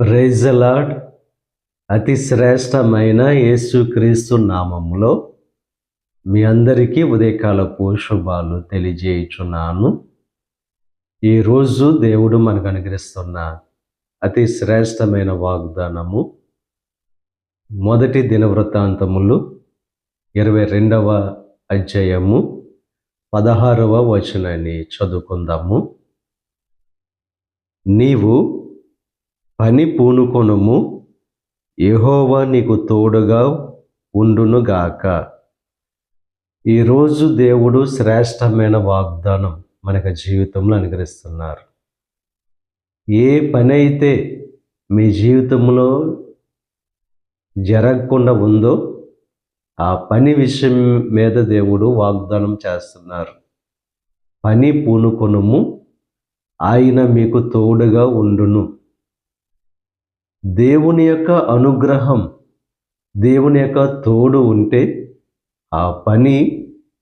Praise the lord. అతి శ్రేష్టమైన యేసుక్రీస్తు నామములో మీ అందరికీ ఉదయకాలపు శుభాలు తెలియజేయుచున్నాను. ఈరోజు దేవుడు మనకు అనుగ్రహిస్తున్న అతి శ్రేష్టమైన వాగ్దానము మొదటి దినవృత్తాంతములు 22వ అధ్యాయము 16వ వచనాన్ని చదువుకుందాము. నీవు పని పూనుకొనుము, యెహోవా నీకు తోడుగా ఉండునుగాక. ఈరోజు దేవుడు శ్రేష్టమైన వాగ్దానం మనకు జీవితంలో అనుగ్రహిస్తున్నారు. ఏ పని అయితే మీ జీవితంలో జరగకుండా ఉందో ఆ పని విషయం మీద దేవుడు వాగ్దానం చేస్తున్నారు. పని పూనుకొనుము, ఆయన మీకు తోడుగా ఉండును. దేవుని యొక్క అనుగ్రహం, దేవుని యొక్క తోడు ఉంటే ఆ పని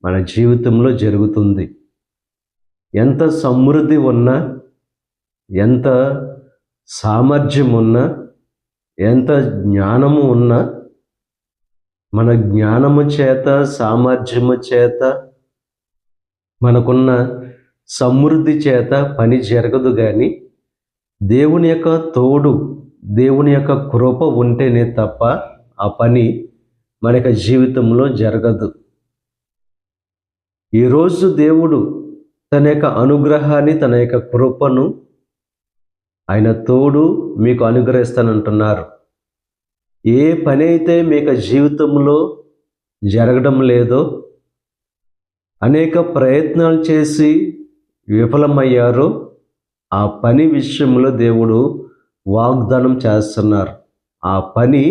మన జీవితంలో జరుగుతుంది. ఎంత సమృద్ధి ఉన్నా, ఎంత సామర్థ్యం ఉన్నా, ఎంత జ్ఞానము ఉన్నా, మన జ్ఞానము చేత, సామర్థ్యము చేత, మనకున్న సమృద్ధి చేత పని జరగదు. కానీ దేవుని యొక్క తోడు, దేవుని యొక్క కృప ఉంటేనే తప్ప ఆ పని మన యొక్క జీవితంలో జరగదు. ఈరోజు దేవుడు తన యొక్క అనుగ్రహాన్ని, తన యొక్క కృపను, ఆయన తోడు మీకు అనుగ్రహిస్తానంటున్నారు. ఏ పని అయితే మీకు జీవితంలో జరగడం లేదో, అనేక ప్రయత్నాలు చేసి విఫలమయ్యారో, ఆ పని విషయంలో దేవుడు వాగ్దానం చేస్తున్నారు. ఆ పని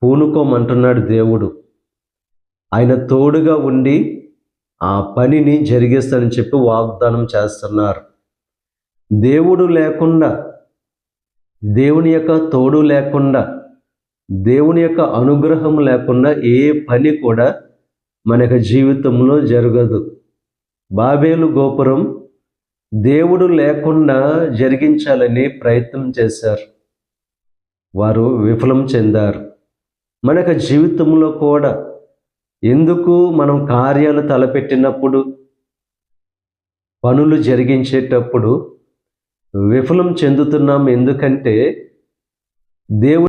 పూనుకోమంటున్నాడు దేవుడు. ఆయన తోడుగా ఉండి ఆ పనిని జరిగిస్తానని చెప్పి వాగ్దానం చేస్తున్నారు. దేవుడు లేకుండా, దేవుని యొక్క తోడు లేకుండా, దేవుని యొక్క అనుగ్రహం లేకుండా ఏ పని కూడా మన జీవితంలో జరగదు. బాబేలు గోపురం దేవుడు లేకుండా జరిగించాలని ప్రయత్నం చేశారు. వారు విఫలం చెందారు. మన జీవితంలో కూడా ఎందుకు మనం కార్యాలు తలపెట్టినప్పుడు, పనులు జరిగించేటప్పుడు విఫలం చెందుతున్నాం? ఎందుకంటే దేవుడు